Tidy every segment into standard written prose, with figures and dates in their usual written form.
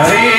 Dari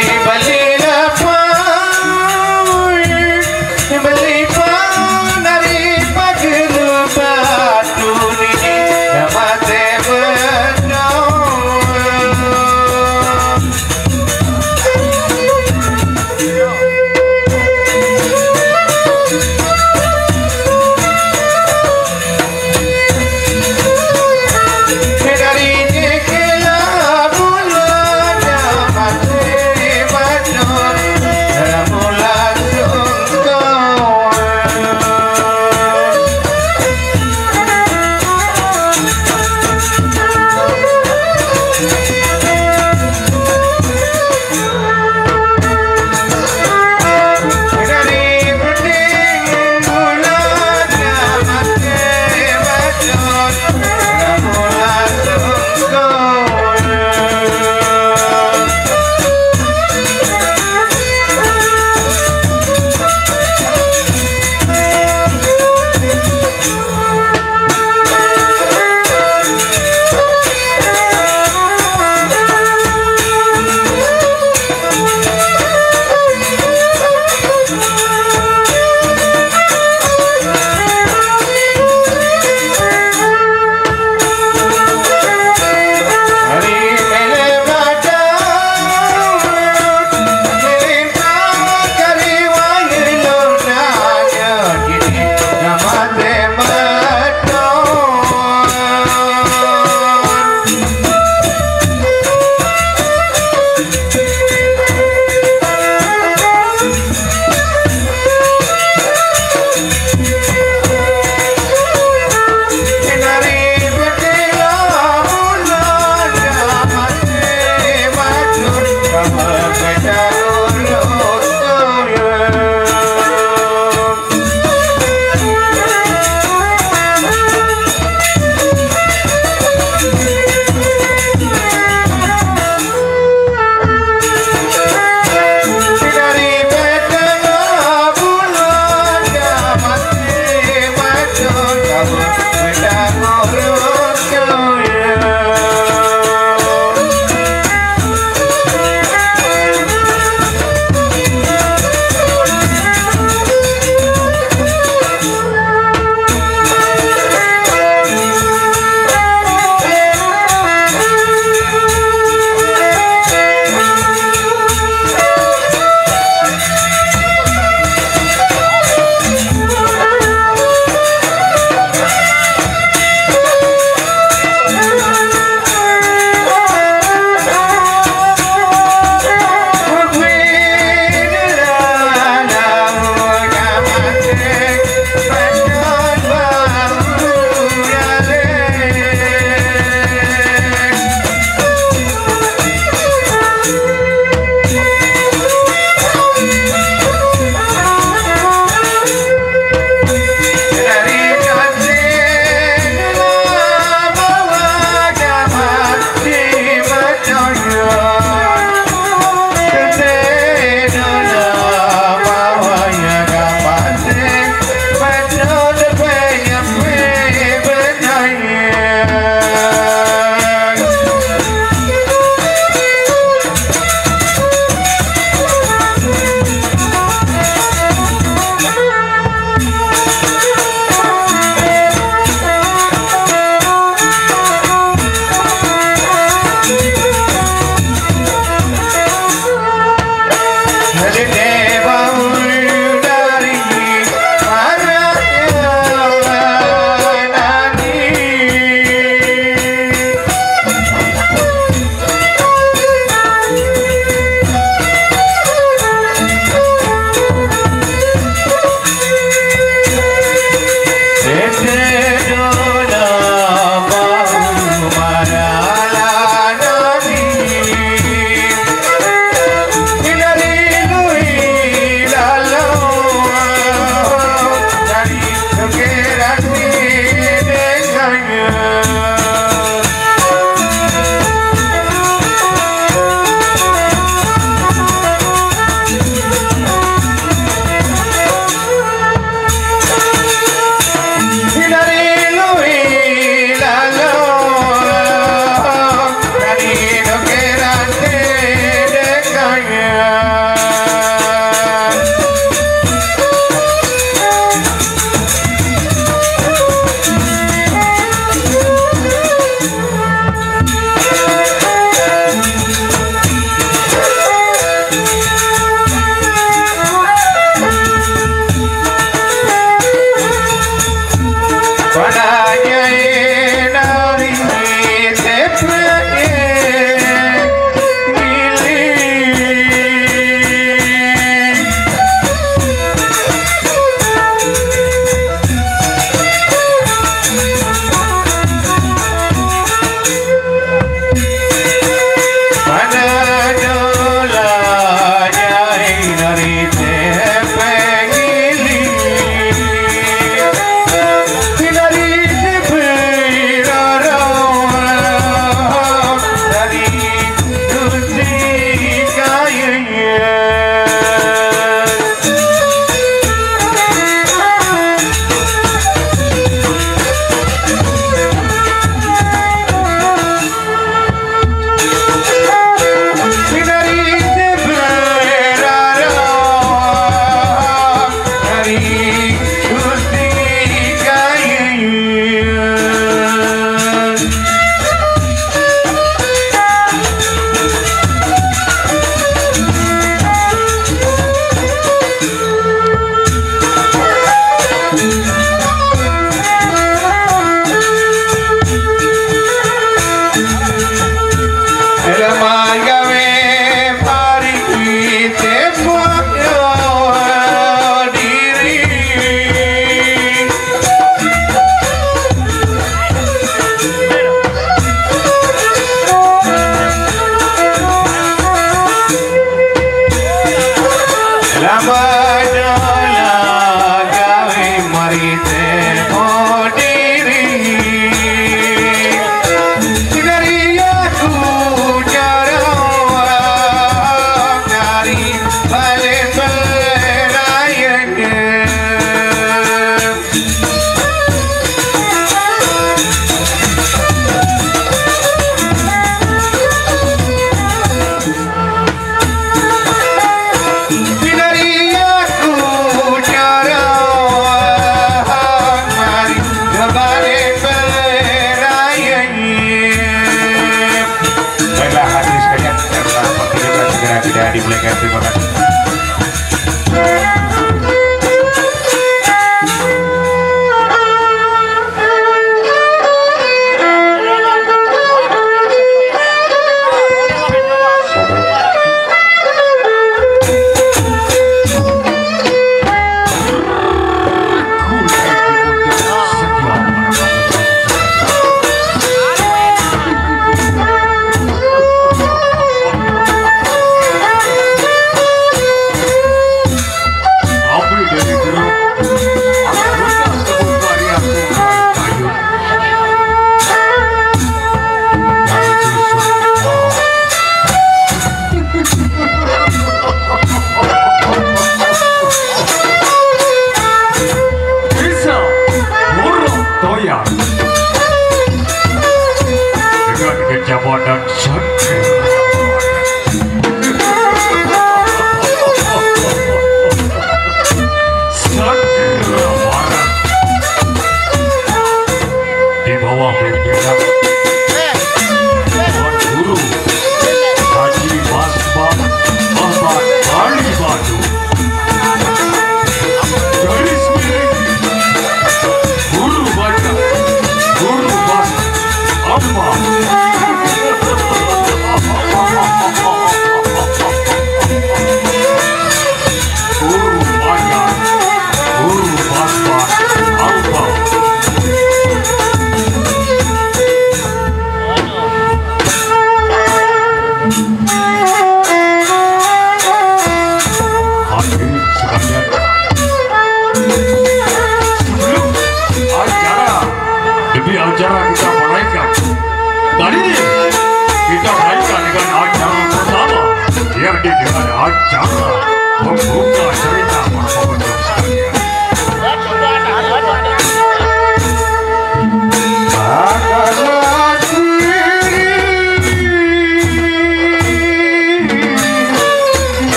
ya dimulaikan, terima kasih.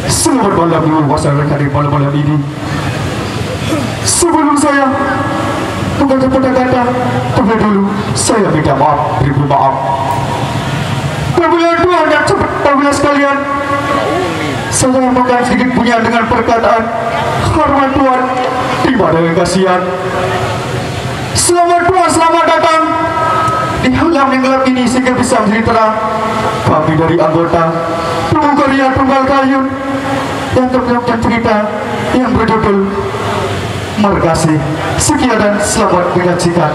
Selamat malam wawasan rekan di malam-malam ini. Sebelum saya kata-kata terlebih dulu saya minta maaf, beribu maaf. Apabila Tuhan dan apabila sekalian saya makan sedikit punya dengan perkataan hormat Tuhan tiba dengan kasihan. Selamat Tuhan, selamat datang di halam yang gelap ini sehingga bisa menjadi terang. Kami dari anggota Pramugari Tunggal Kayu yang terbentuk cerita yang berjudul Margasi. Sekian dan selamat menyaksikan.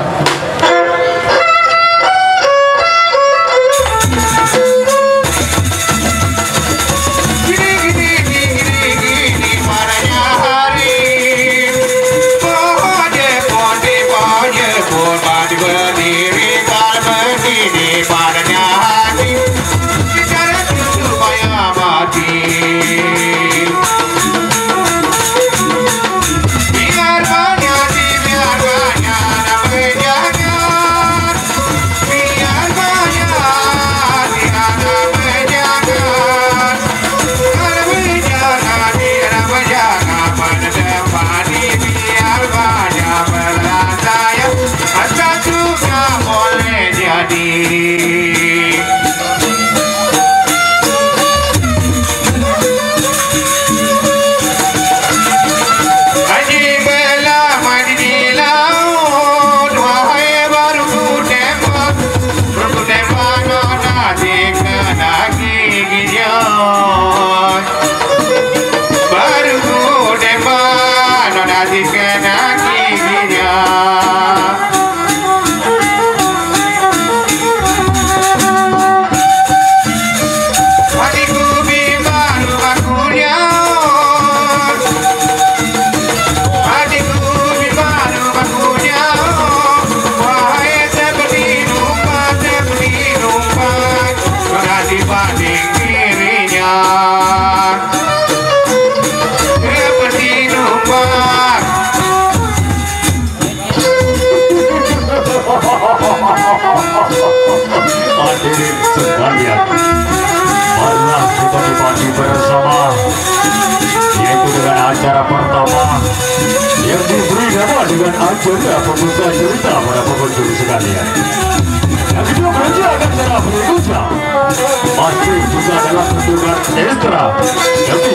Hadirin sekalian, marilah kita nikmati bersama, yaitu dengan acara pertama yang diberi nama dengan acara pembuka cerita para pengunjung sekalian. Yang kedua berjalan secara berikutnya masih juga dalam bentukan ekstra, tapi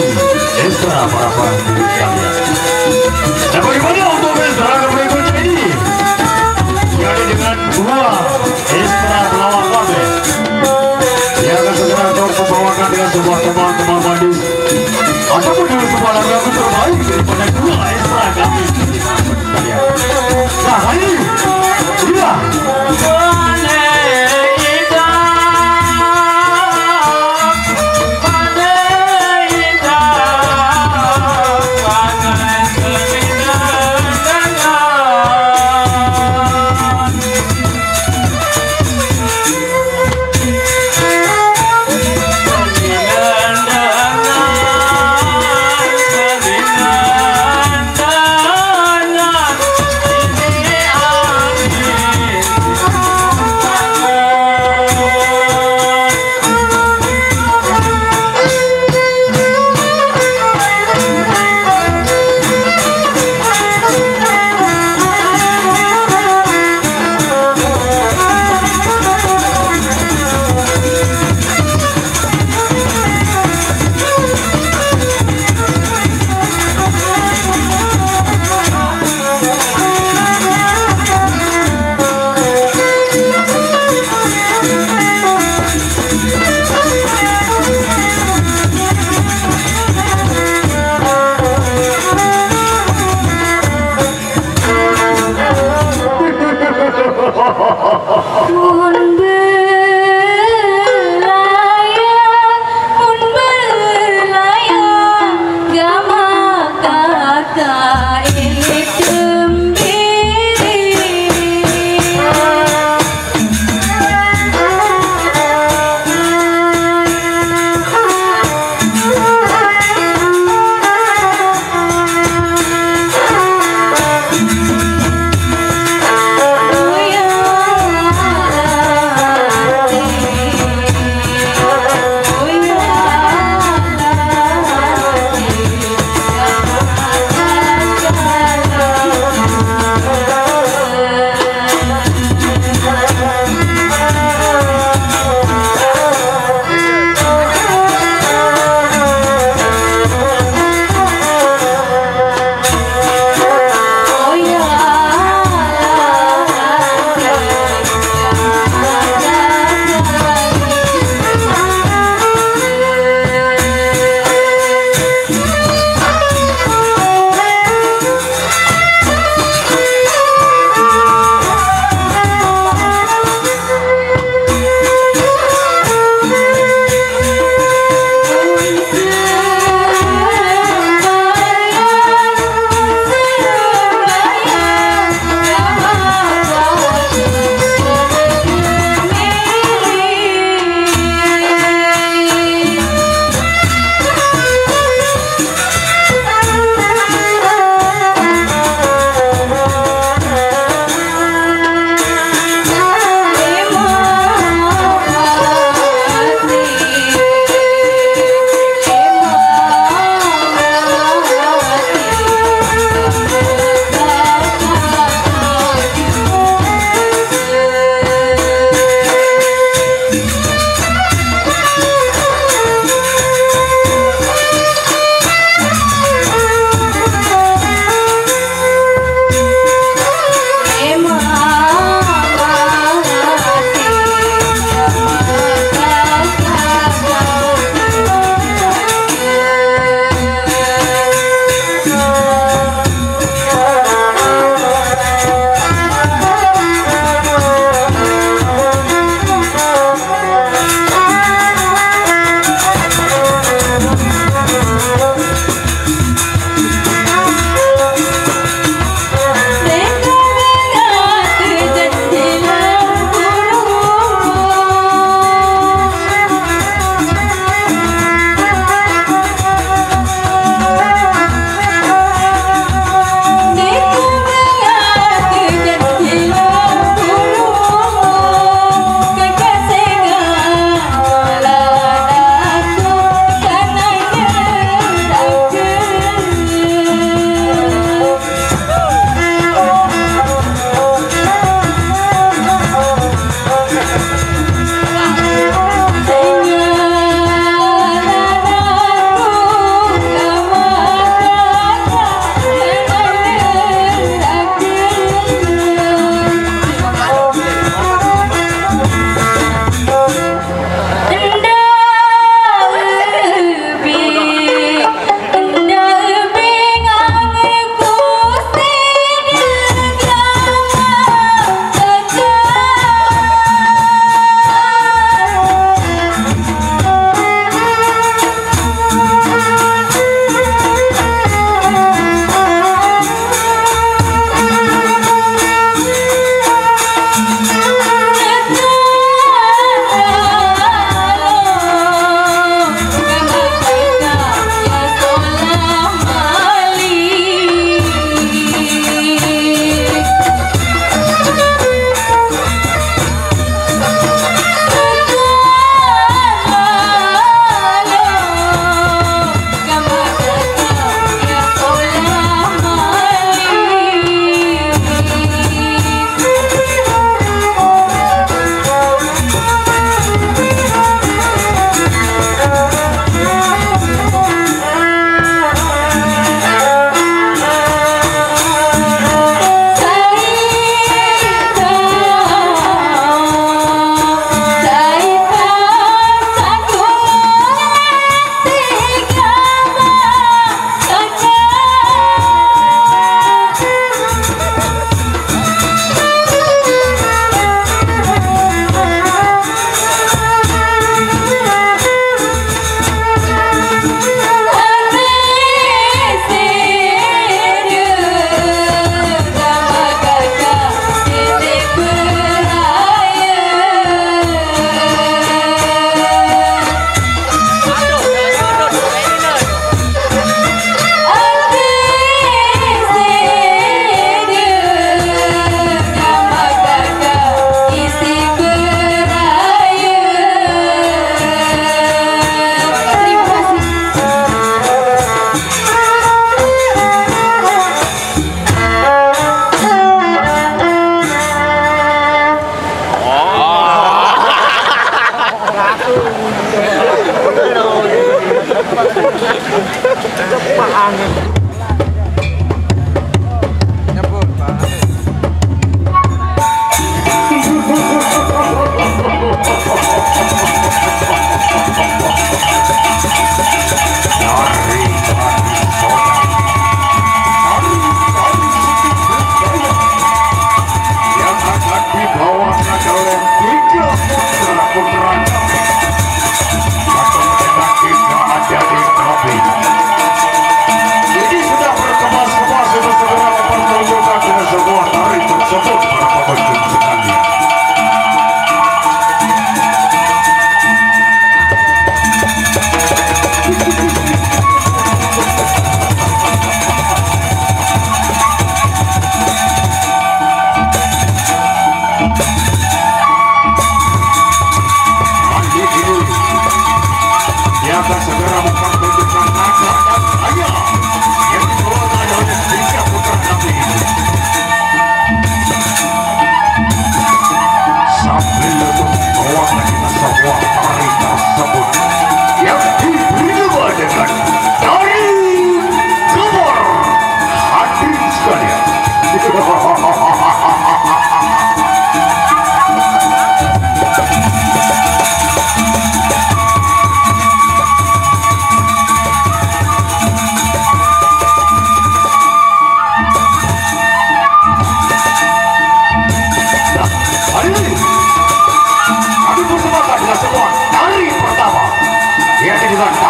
ekstra para pengunjung sekalian. Dan bagaimana untuk ekstra berikutnya ini? Yang dengan dua ekstra pelawak kami yang akan segera membawakan dengan sebuah teman-teman mandi ataupun dengan sebuah lagu terbaik daripada dua ekstra kami. Nah, ini dia. Pada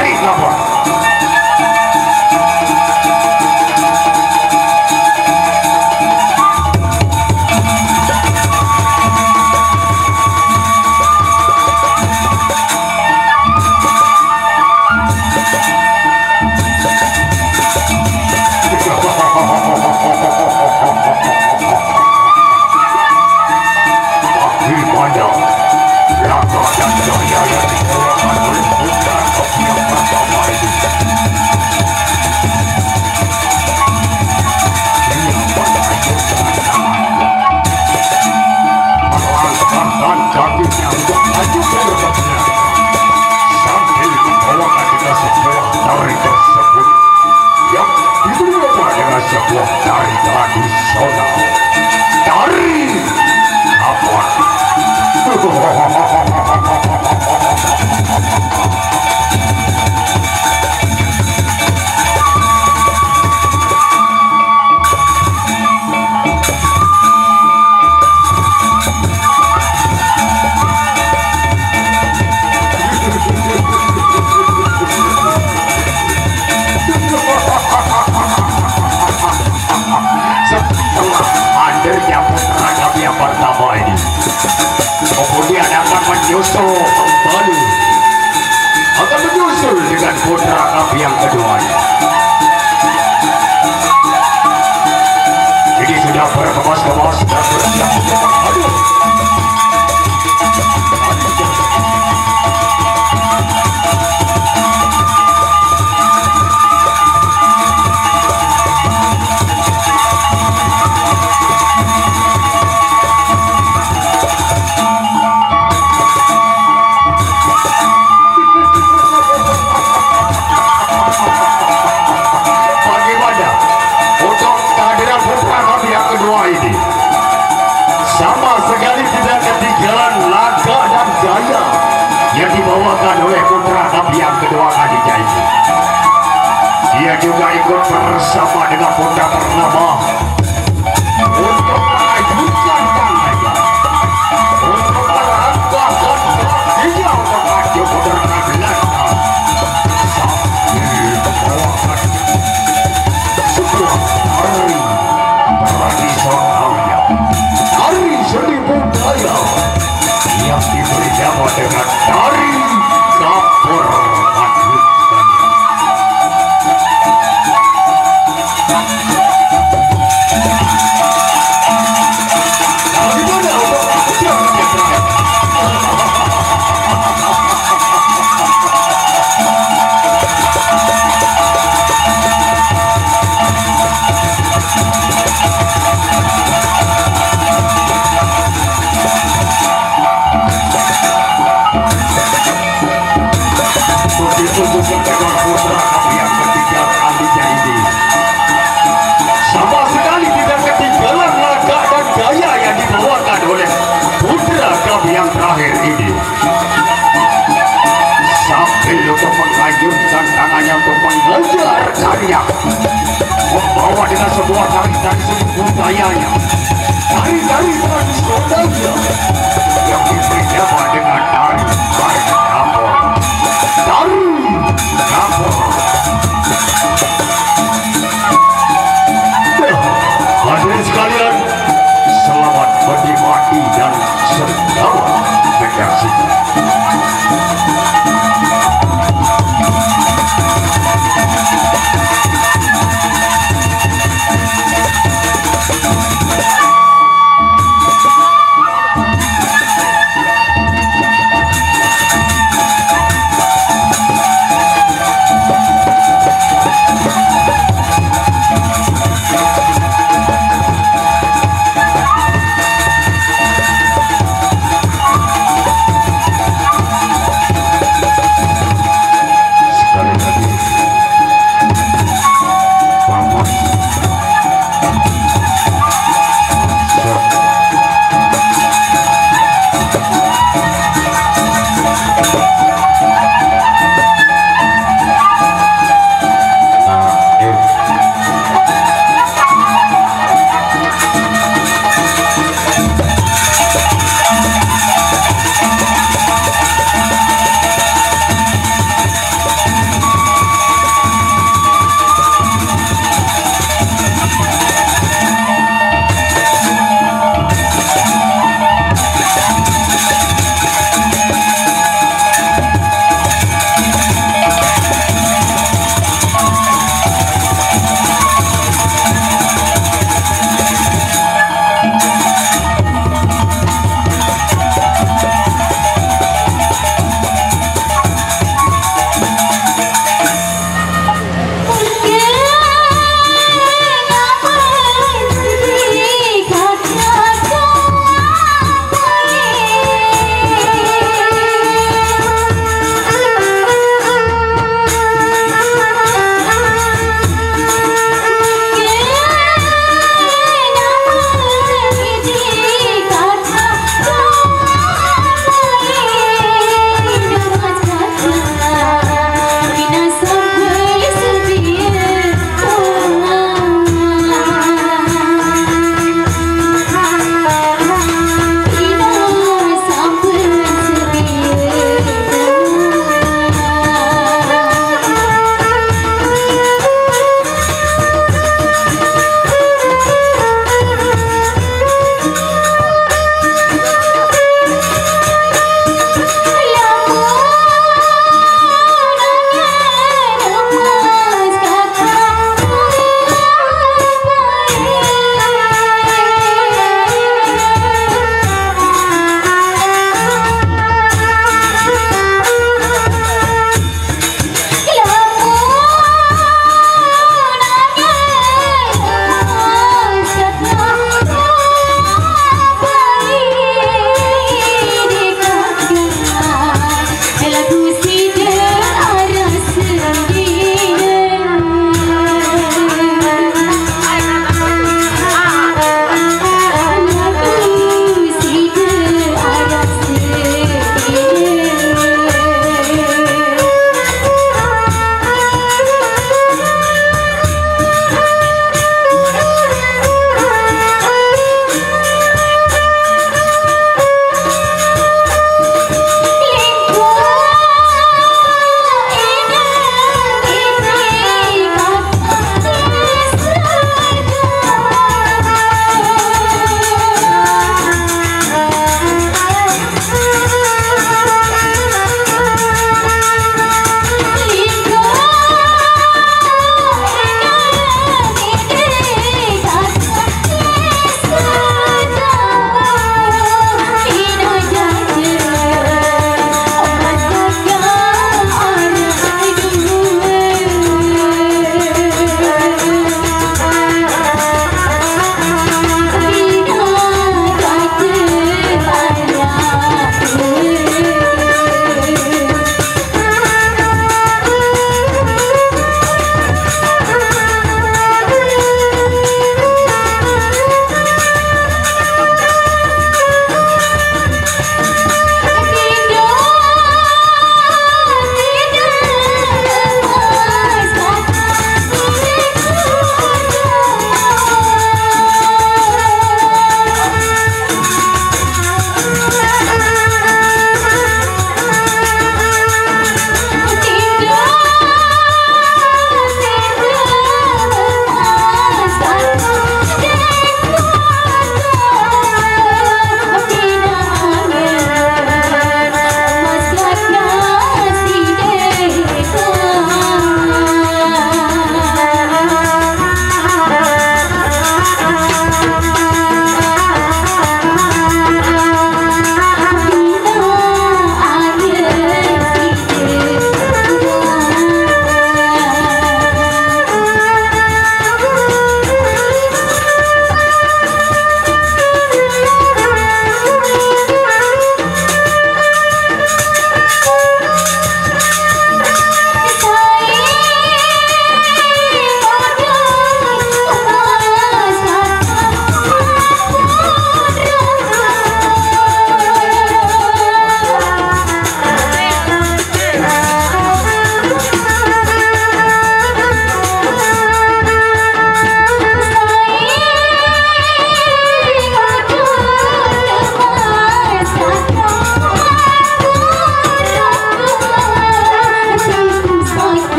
tarik lapor. Menyusul kembali akan menyusul dengan putra api yang kedua. Ini sudah berkemas-kemas dan bersiap-siap. Aduh. Yang dibawakan oleh putra kami yang kedua kalinya ini. Dia juga ikut bersama dengan putra bernama untuk mengajukan tangannya untuk melangkahkan kakinya untuk maju ke neraka belaka sambil membawakan sebuah tari tradisionalnya, tari seni budaya yang diberi nama dengan tari kapur madut. Bagaimana untuk siapa yang terakhir? Untuk dengan putra kami yang ketiga kalinya ini sama sekali tidak ketinggalan laga dan gaya yang dibawakan oleh putra kami yang terakhir ini. Sambil untuk mengayunkan tangannya untuk mengejar karya, membawa dengan sebuah tari-tari seni budayanya, tari-tari tradisionalnya yang diberi nama dengan tari kapur. Tari kapur. Hadirin sekalian, selamat menikmati dan selamat menyaksikan.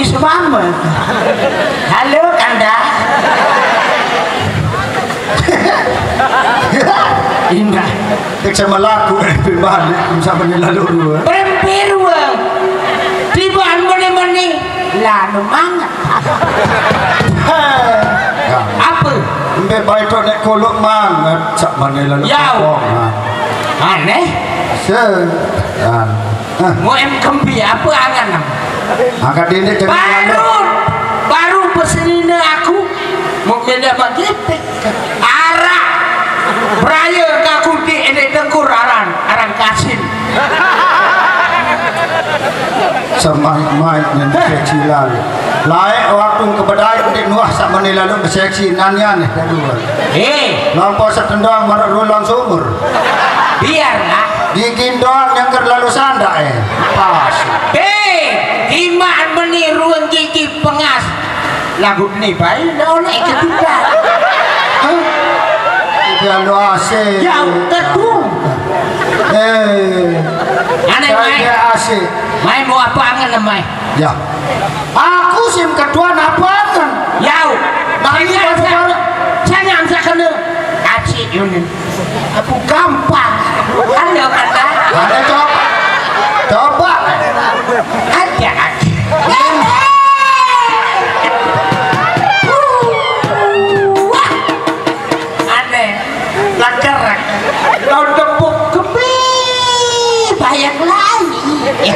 semama. Halo Kanda. Indah. Tek sama laku balik sama lalu. Berempiru. Tiba mani lalu mangga. Apa? Mbe baik tu nek kolok mangat sak mani lalu. Yau. Aneh. Mau kempi apa angan? Angkat ini baru pesenina aku mau beda begitu arak beraya aku di ini tengkur aran kasin sama mai dan seksi lalu lain waktu kebedai di nuah sama ni lalu seksi nanya nih kedua lampau setendang merulang sumur biarlah digindong yang terlalu sanda pas iman meniru gigi pengas lagu ini baik oleh ketiga tidak lu asik yang ketum aneh main asik main mau apa angan main ya aku sim kedua napangan yau saya bisa kena asik ini aku gampang ada kata ada coba ada aneh lancarak kau tepuk kepi bayang lagi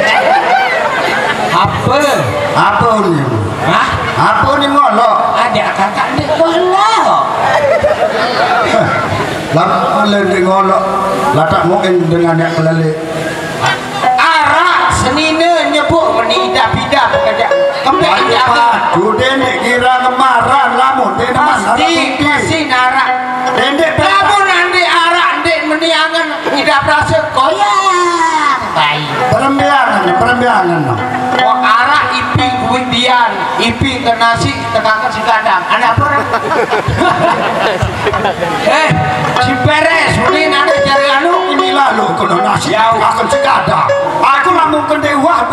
apa ni hah apa ni ngolok ada kakak di ngolok lama lagi ngolok latak mungkin dengan yang melalik arak senina nyebut menidap-idap kerja kembali apa Udah ni kira kemaran lamun dia pasti narak pendek lamun nanti arak ndek meniangan tidak rasa koyak baik perembiangan oh arak iping kuwidian iping ke nasi tekakan si kadang anak apa si beres ini nanti cari anu ini lalu kalau nasi akan sekadang aku lamun kendewah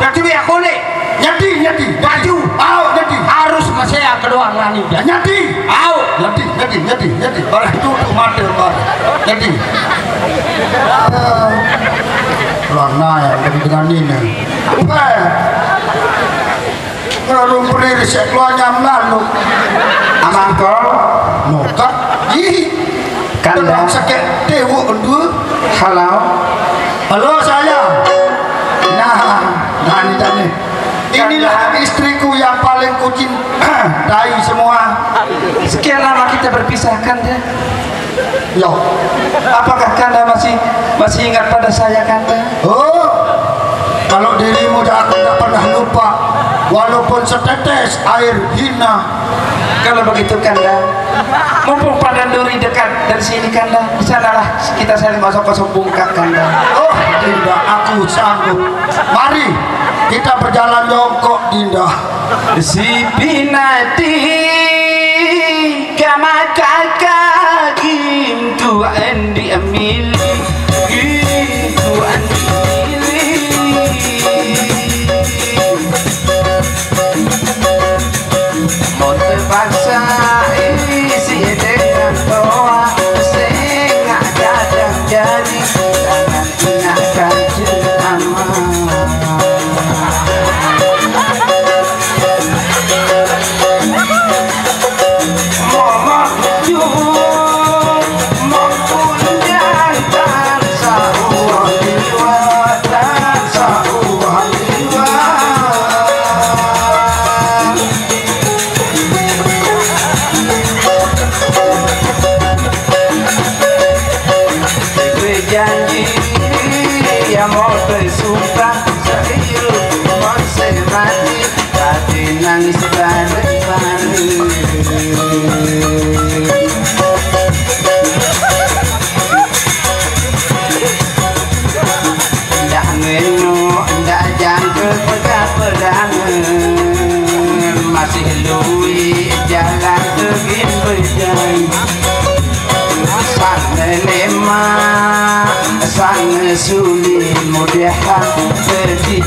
jadi aku nih nyati baju nyati harus masih yang kedua ngani nyati nyati barang itu mati nyati warna ya dengan ini kalau beri sekeluarnya lalu amangko noka kandang sakit dewa undur halo saya nah ini inilah istriku yang paling kucintai semua. Sekian lama kita berpisahkan ya. Yo, apakah Kanda masih ingat pada saya Kanda? Oh, kalau dirimu aku tidak pernah lupa, walaupun setetes air hina. Kalau begitu Kanda, mumpung Padan Duri dekat dari sini Kanda, di sanalah kita saling masuk-masuk bungkak Kanda. Oh, tidak, aku sanggup. Mari kita berjalan jongkok, Dinda. Si binati kama kakak gitu andi amil gitu andi mau terpaksa isi dengan doa sehingga kadang jadi jangan ingatkan ceramah. Masih lui jalan tegin berjalan sampai lema sang sulin mudahan terjadi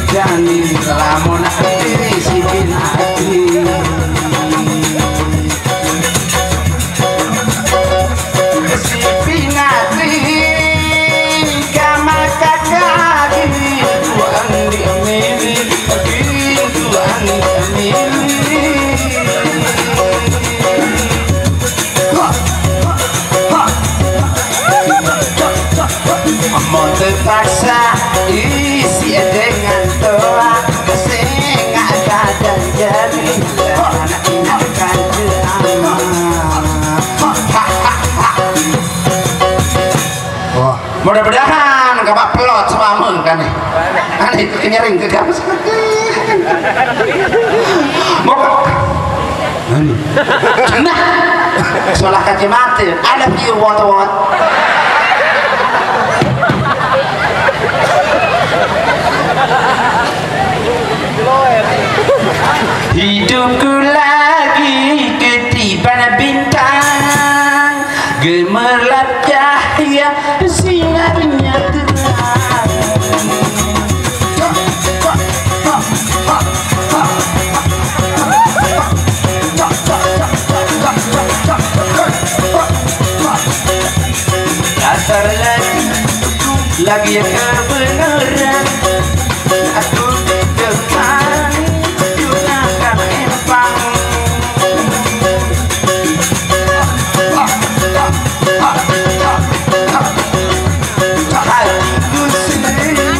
lamun diri si binati si binati kama kakaki tuan diamili tuan diamili mau terpaksa isi dengan doa sehingga dan jadi anak-anak wah mudah-mudahan gak pelot semamun kan nih aneh kenyering ke kamu mau nah solah kacamata ada view wat-wat hidupku lagi ketiban bintang gemerlap cahaya sinarnya terang dasar lagi yang kebenaran aku di depan gunakan empang hatiku sendiri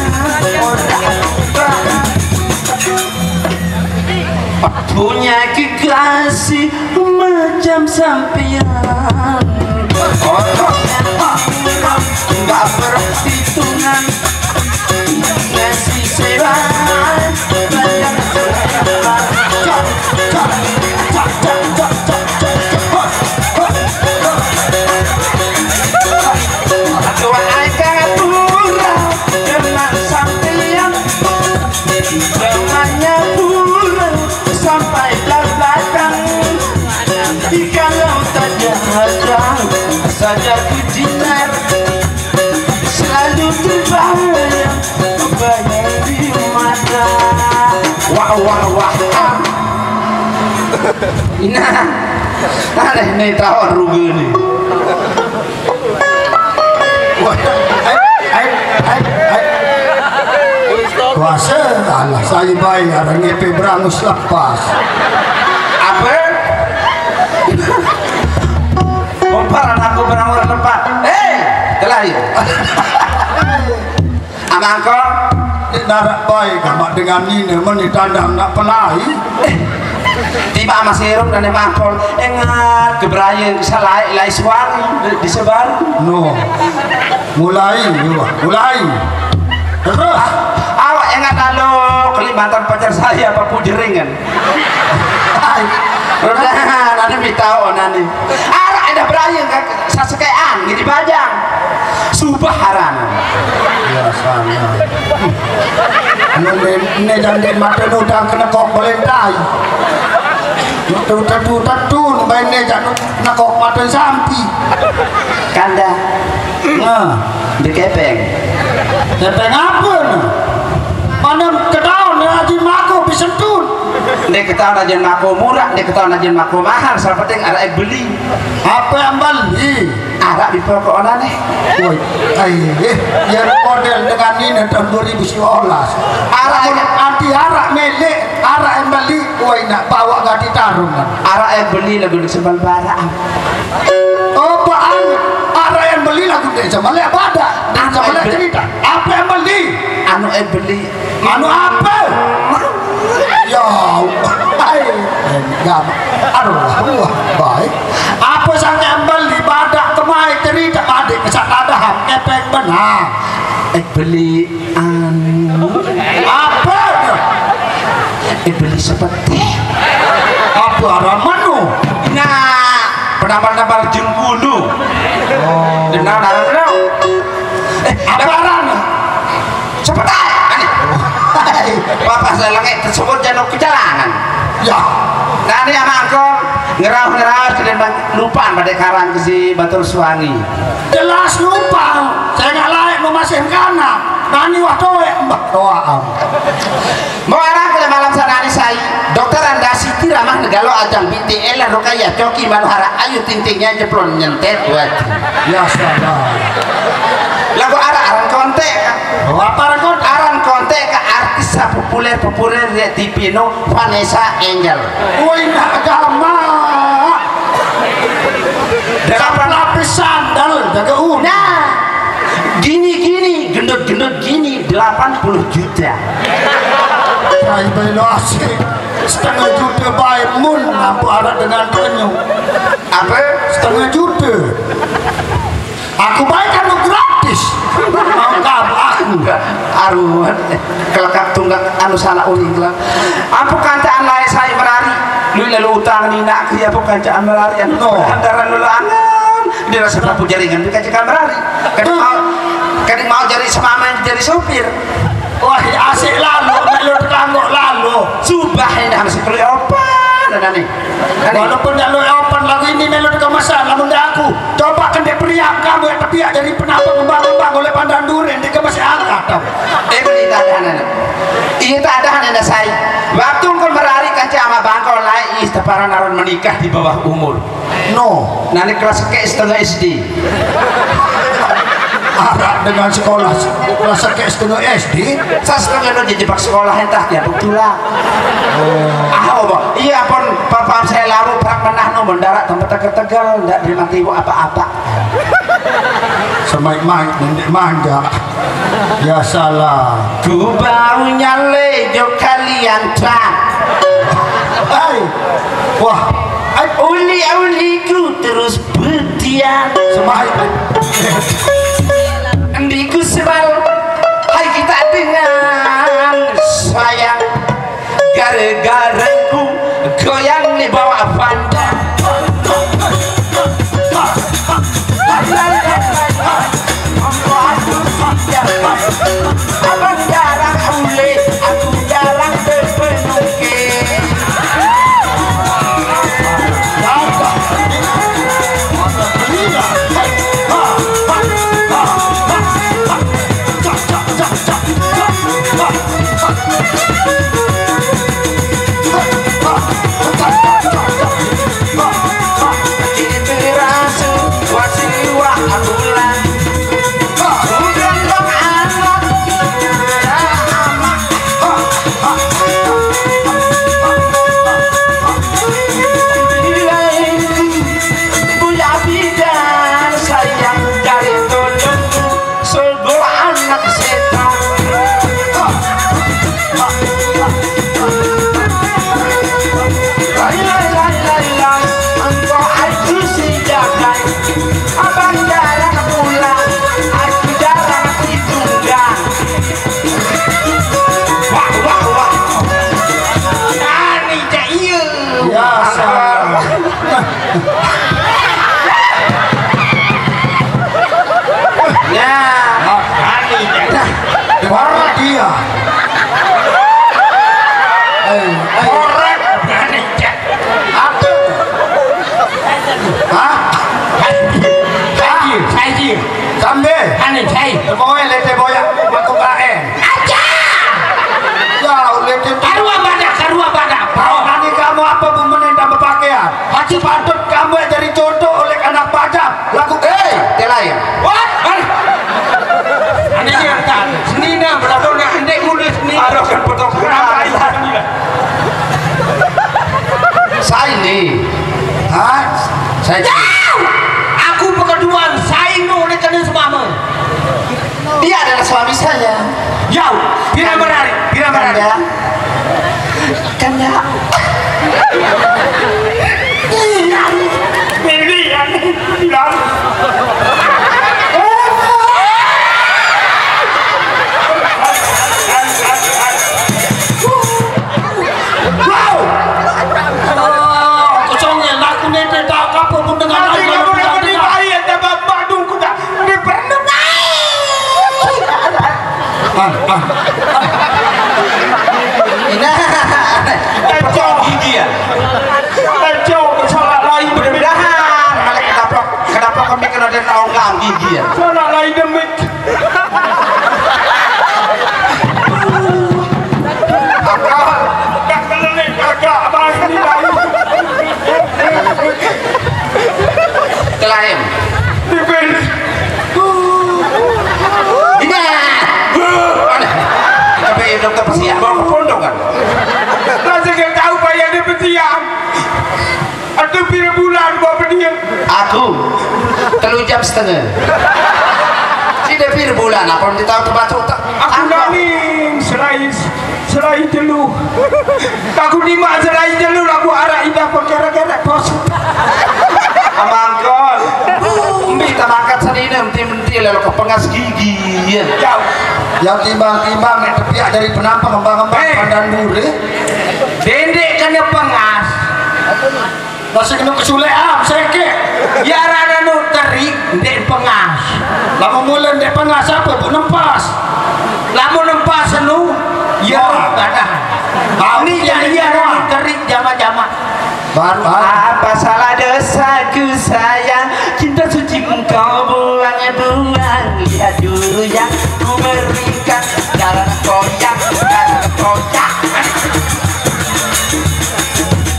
punya kekasih macam sampean nggak perhitungan ngasih serangan aku akan pura dengan sampean temannya pura sampai belakang jikalau tak ada saja ku jinar selalu terbayang bayang di mata wah wah wah nah aneh nih tahun rugi nih kuasa Allah saya bayar ngepe berangus lepas apa komparan aku berangus lepas kelahi amangko darat baik kamak dengan ini menitandang nak pelahi tiba masih rum dan emangkol engat keberayaan kesalai lai suami disebar no mulai terus awak engat lalu Kalimantan pacar saya apa pujeringan udah nanti mitau nanti arah ada berayaan sasekean gitu bajang subaharan biasanya ini dan di mata udang kena kok melentai Tatu mainnya jangan nak kok mata sampi kanda nah dikepeng apa nih mana ketahuan rajin mako bisa tun dia ketahuan rajin mako murah dia ketahuan rajin mako mahal salah penting ada yang beli apa yang beli ada di pokok nih woi yang model dengan ini tahun 2019 arah anti arak milik arak yang beli woi nak bawa gak ditarung kan arak yang beli lagu di sebal barang oh bang arak yang beli lagu di sebal apa ada di sebal cerita apa yang beli anu yang beli anu apa ya aduh baik apa sang yang beli badak kemai cerita adik kesak ada hak kepeng benar beli anu apa beli seperti apa arah manu nah penambal-nambal jengkulu dengar apa arah seperti bapak saya lagi tersebut jangan kejalanan ya nanti sama aku ngerau-ngerau dan lupa pada karang ke si Batur Suwangi jelas lupa saya nggak layak anu masih kana nani wah doe mbak doa mau arah ke malam sanani saya dokter anda siti ramah negalo ajang binti elah rokaya coki manuhara ayu tintingnya jeplon nyentet buat ya salah lagu aran kontek apa aran kontek ke artis populer di TV no Vanessa Angel woi nak agama dapat lapis sandal jaga nah gini gendut gini 80 juta saya belo asik setengah juta baik mun nampu arak dengan penyu apa setengah juta aku baik kan gratis mangkap aku aruan kelekap tunggak anu salah uling lah apa kancaan lain saya merari lu lalu utang ni nak kriya apa kancaan merari anu antaran lu angan dia rasa kapu jaringan dia kancaan merari kadang mau jadi semaman jadi sopir wah asik lalu melur kanggok lalu subah ini harus perlu apa nih walaupun lalu open lagu ini melur ke masalah bunda aku coba kan dia periak kamu yang tepiak dari penapa ngembang oleh pandan duren dia masih angkat ini tak ada iya tak ada anak saya waktu kau merari kaca sama bangkau lain istaparan naron menikah di bawah umur no nanti kelas ke setengah SD arak dengan sekolah kelas ke setengah SD saya setengah no jebak sekolah entah ya betul lah iya pun papa saya lalu prak menah no mendarat tempat tegal tidak terima tibu apa-apa semaik-maik nendek manja ya salah ku baru nyale jok kalian tak wah uli-uliku terus berdiam semaik endiku sebal hai kita dengan sayang gara-garaku goyang di bawah pandang abang jarang ule aku jarang terpenuhi dia korek apa haji sambil aneh cai boy lete boya aku kaen aja ya lete karua badak nanti kamu apa bumbunya tambah pakaian haji patut kamu jadi contoh oleh anak badak laku telayan what aneh yang tak seni na berapa nak andek mulai seni ada kan potong saya ini saya aku pekeduan saya oleh kena semama dia adalah suami saya jauh bila berari kanda pasang gigi ya. Salah lain demik. Tak kelelik agak abang ni lain. Kelaim. Dipin. Ini. Tapi dokter pesiar bawa ke pondok kan. Rasa kan tahu bayar dia petiang. Atau pira bulan bawa dia. Aku 3 jam setengah. Tidak pira bulan aku nanti tahu terbatuk tak. Aku nangis selain telu. Aku lima selain telu aku arah indah perkara-kara bos. Amangkol. Minta makan sadina menti-menti lalu ke pengas gigi. Jauh. Yang timbang-timbang yang terpiak dari penampang kembang-kembang pandan dure. Dendek kena pengas. Masih kena kesulean seke. Ya rana nu terik dek pengas. Lama mula dek pengas apa pun nempas. Lamun nempas nu ya gadah. Ini ya rana terik jama-jama. Baru Apa salah dosaku sayang, cinta suci engkau buang-buang. Lihat dulu yang ku berikan, jalan koyak.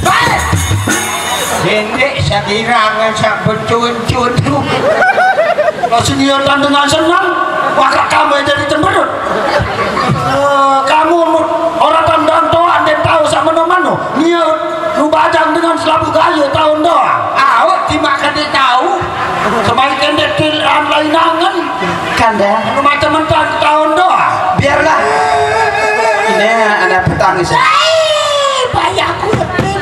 Balik. Hendek sakirangan sak bercun-cun tu. masih niatan dengan senang. Maka kamu yang jadi cemberut. Kamu orang tandang toan dan tahu sama mano. Niat lu bajang dengan selabu gaya tahun doang. Awak timakan dia tahu. Semakin dia tilan lainangan. Kanda. Lu macam mentah tahun doang. Biarlah. Ini ada petangis. Bayarku lebih.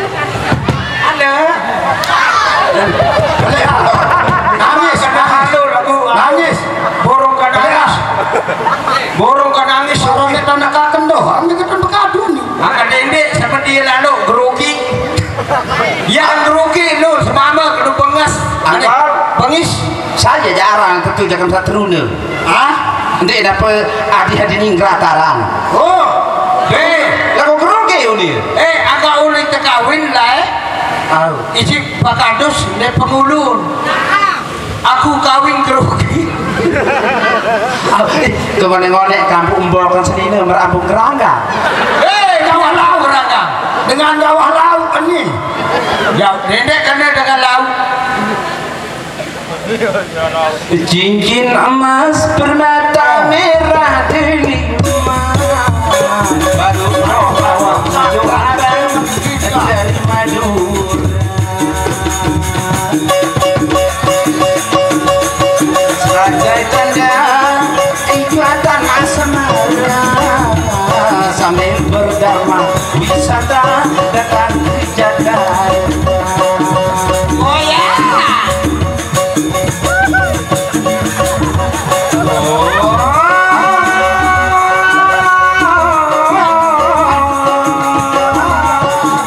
Ada. Nangis. Halo lagu. Nangis. Borong kan nangis. Borong kan nangis. Orang kita nak kaken doang. Kita kan berkadu nih. Angkat dendek seperti lalu gerugi. Yang gerugi lu semama kena pengas. Ada Pengis. saya jarang tentu jangan satu rune. Nanti dapat adik-adik ni ngerataran. Oh. Lagu kerugi ini. Agak ulik terkawin lah isi pakadus ni pengulun. Aku kawin gerugi. Kegonek-gonek kampung umbolkan sendiri merambung kerangga. Jawah laut kerangga. Dengan jawah laut ini. Ya, nenek kena dengan laut. Cincin emas permata merah delima. Baru roh awak jualan dari Madura. Sebagai tanda ikatan asmara sambil berdharma wisata datang ke Jakarta. Oh ya.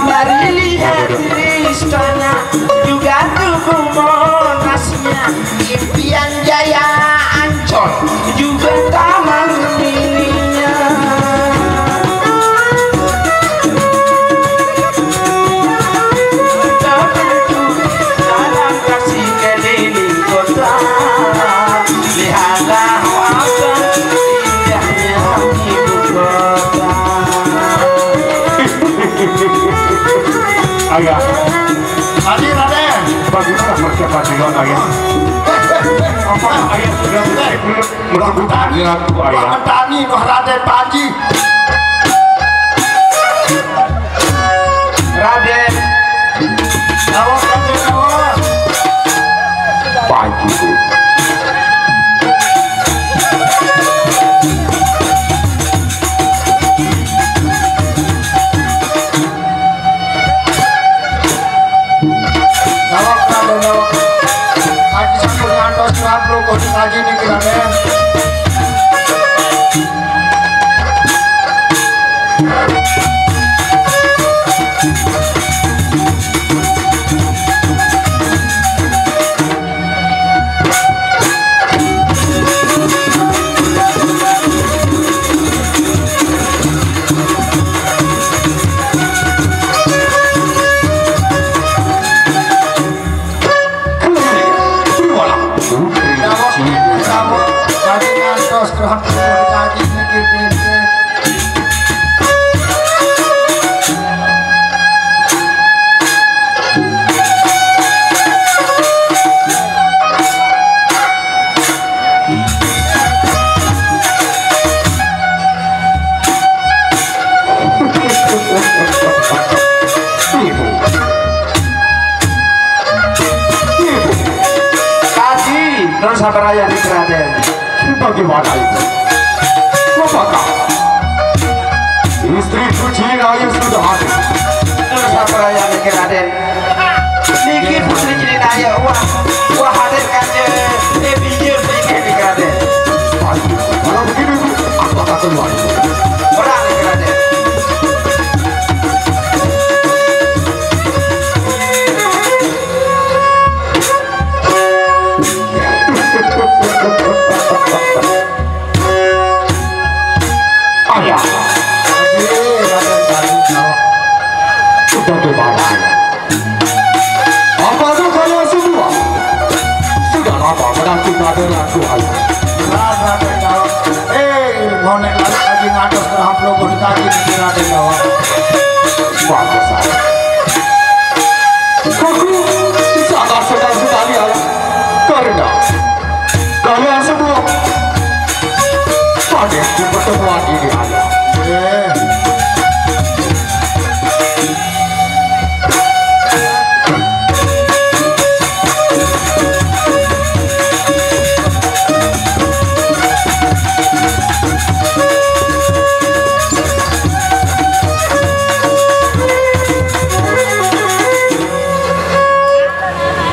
Mari lihat istana juga tubuh monasnya, impian jaya Ancol juga taman mininya. Terbentuk dalam kasih keliling kota, lihatlah wajah indahnya ibu kota. Ayah, Hadir Raden. bagaimana persiapan dengan ayah? Apa? Ayah sudah melakukan aku ayah. Tani Noh Raden Panji. Raden, Awas Raden awas. Pagi tu. Awas Raden awas. Haji sampun ngantos ngabro kok haji niki Raden. sabaraya nih Raden. Bagaimana itu? Apakah istriku Cilinaya sudah hadir? Sabaraya nih Raden. Niki putri Cilinaya wah hadir kanjeng bijil nih Raden. Baik, kalau begitu aku akan keluar. Orang nih Raden. Ayah, bagaimana? Apakah kalian semua sudah lama menanti kehadiranku, ayah? Monek lagi ngados kerahap logo di kaki di Raden Dawa. Bagus, ayah. Aku sangat senang sekali, ayah, karena kalian semua hadir di pertemuan ini, ayah.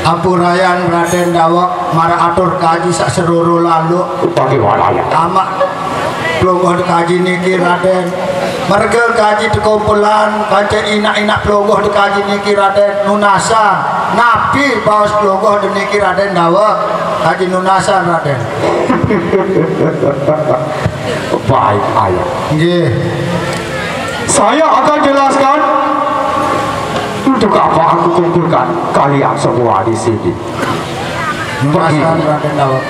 Ampurayan Raden Dawa marah atur kaji sak seluruh lalu. Bagaimana, ayah? Amak pelongoh kaji niki Raden. Mereka kaji di kumpulan kaca inak-inak pelongoh di kaji niki Raden Nunasa. Nabi bawas pelongoh di niki Raden Dawa kaji Nunasa Raden. Baik, ayah. Nggih. Saya akan jelaskan untuk apa aku kumpulkan kalian semua di sini. Nunasa Raden Dawa.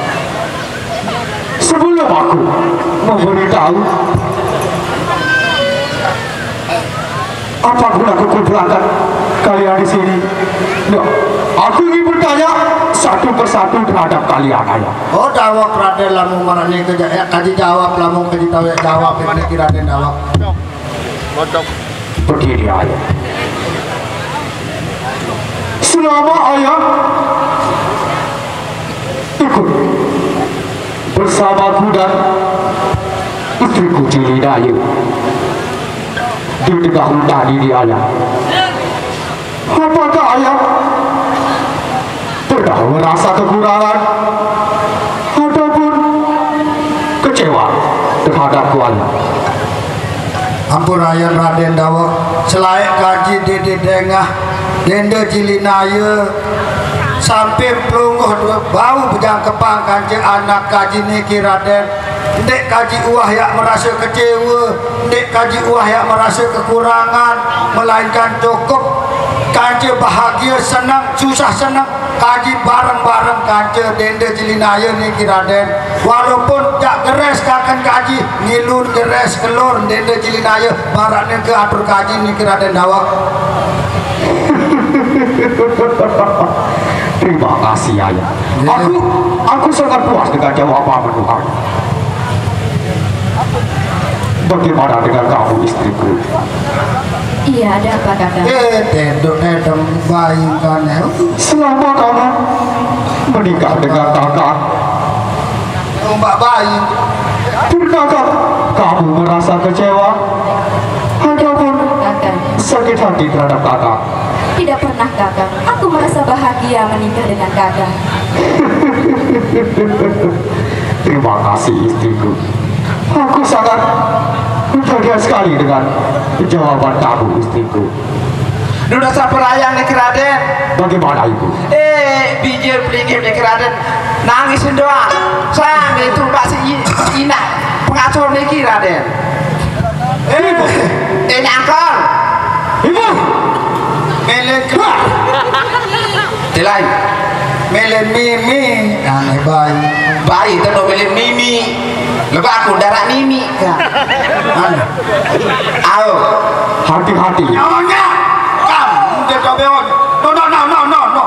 Sebelum aku memberitahu apa guna aku kumpulkan kalian di sini, nah, aku ingin bertanya satu persatu terhadap kalian, ayah. Oh Dawa Raden lamun marane kaji jawab lamun kaji tahu jawab niki Raden Dawa. Begini, ayah. Selama ayah ikut bersamaku dan istriku Cilinaya di tengah hutan ini, ayah, apakah ayah pernah merasa kekurangan ataupun kecewa terhadapku, ayah? Ampurayan Raden Dawa selaik kaji dede dengah dende Cilinaya sampai pelungguh bau bejang kepang kanjeng anak kaji niki Raden. Ndek kaji uah yang merasa kecewa, ndek kaji uah yang merasa kekurangan, melainkan cukup kaji bahagia senang susah senang kaji bareng-bareng kaji dende Cilinaya niki Raden. Walaupun jak geres kakan kaji ngilur geres kelur dende Cilinaya baraknya ke atur kaji niki Raden Dawa. Terima kasih, ayah. Aku sangat puas dengan jawaban Tuhan. Bagaimana dengan kamu, istriku? Iya, ada apa kakak? Tedok bayi kan. Selama kamu menikah dengan kakak, Mbak bayi. pernahkah kamu merasa kecewa ataupun Kakak, sakit hati terhadap kakak? tidak pernah kakak. Aku merasa bahagia menikah dengan kakak. Terima kasih, istriku. Aku sangat bahagia sekali dengan jawaban kamu, istriku. Duda saperayang nih Raden. Bagaimana, ibu? Bijil pelingip nih Raden. Nangisin doang. Sang itu Mbak si Ina pengacur nih Raden. Ibu! Nyangkol. Ibu! Melen keluar. Delay. Melen mimi. Aneh bayi. Bayi itu nomelin Mimi. Lepas aku darah Mimi. Aneh. Ayo. Hati-hati. Nyonya. Kamu udah coba on. No.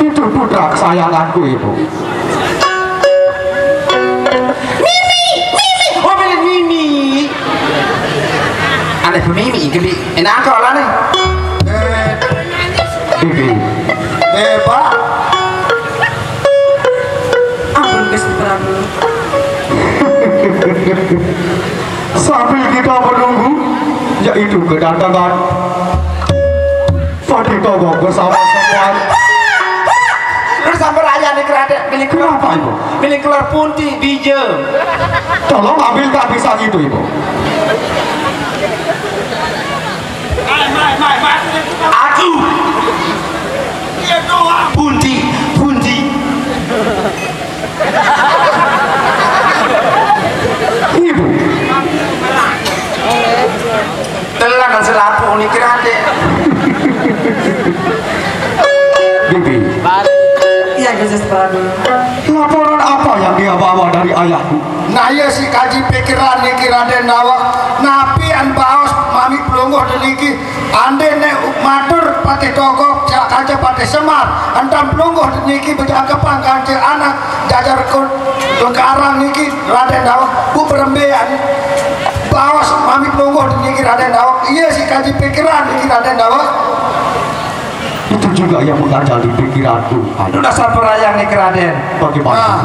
Itu putra kesayanganku, ibu. Mimi. Nomelin Mimi. Aneh Mimi gede. Enak kau lah nih. Bibi. Pak. Sambil kita menunggu, yaitu kedatangan Pati Togok bersama semua. Terus sampai raja nih kerada milik Kenapa ibu? milik keluar punti bije. Tolong ambil tak pisang itu ibu. Aku punti punti Ibu, telan dan selapu nih kerada. Bibi, Iya Gusti Prabu. laporan apa yang dia bawa dari ayahku? Nah iya si kaji pikiran niki Raden Dawak napi an baos mami pelungguh deliki ande ne matur Pati Togok kaca Pati Semar antam pelungguh niki berjangkepan kaca anak jajar lengkarang niki Raden Dawak bu berembean baos mami pelungguh niki Raden Dawak iya si kaji pikiran niki Raden Dawak Itu juga yang mengajari pikiranku. Lu dasar perayaan nih keraden. Bagaimana?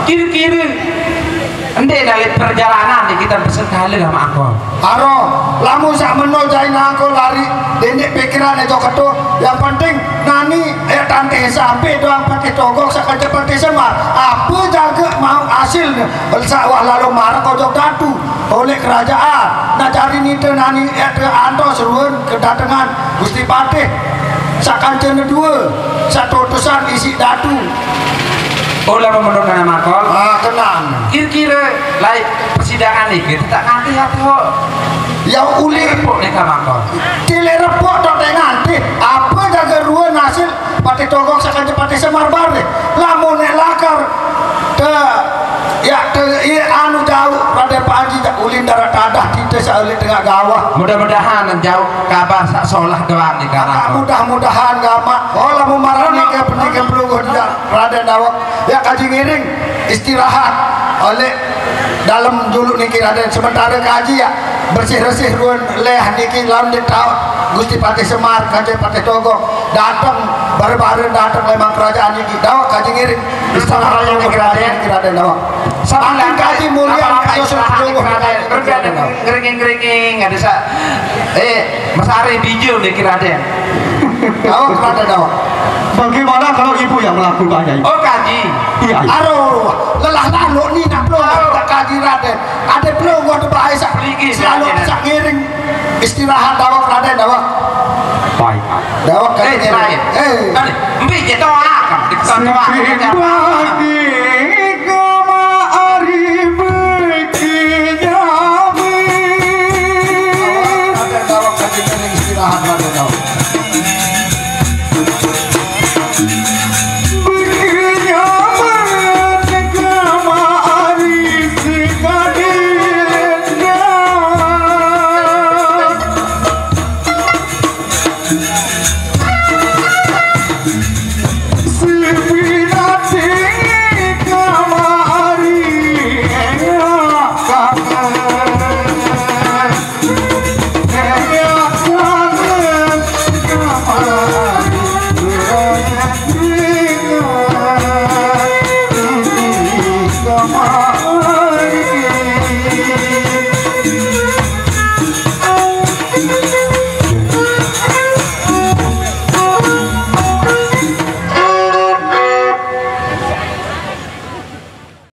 Kiri-kiri ente dari perjalanan nih kita pesen kali sama aku. Aro, lamu sak menol jai nangko lari dendek pikiran itu ketu. Yang penting nani tante sampai doang Pati Togok sakaja Pati Semar. Apa jaga mau hasilnya? Wah lalu marah kojok datu oleh kerajaan. Nah cari nite nani anto seruan kedatangan Gusti Patih. Sakancana dua, satu utusan isi datu. Oleh memenung nama kol. Tenang. Kira-kira lain persidangan nih kita tak nganti atau Yang uli repot nih sama kol. tile repot dok nganti apa jaga ruan hasil Pati Togok sakaja Pati Semar bare lamun nek lakar te ya te anu jauh Raden Panji ulin darat tadah tite sauli tengah gawah Mudah-mudahan jauh kabar sak solah doang nih karena mudah-mudahan gama oh lamun marani ke peningkan pelungguh dia Raden Dawak ya kaji ngiring istirahat oleh dalam juluk niki Raden sementara kaji ya bersih-bersih ruan leh niki lawan ditau Gusti Pati Semar kaji Pati Togok datang bareng-bareng datang memang kerajaan niki Dawak kaji ngiring istirahat niki Raden Dawak saking kaji mulia kados pelungguh Raden ngering-ngering ada sa Mas Ari bijil nih kiraden. Dawak Raden Dawak Bagaimana kalau ibu yang melakukannya? Ibu? Oh kaji. Iya. Aduh, lelah lalu ni nak pelungguh tak kaji Raden ada pelungguh tu bahaya sak Peligi selalu Raden. sak ngiring istirahat Dawak Raden Dawak Baik. Dawak kaji Terakhir. ngiring Mbi kita akan. Kita Sedih bagi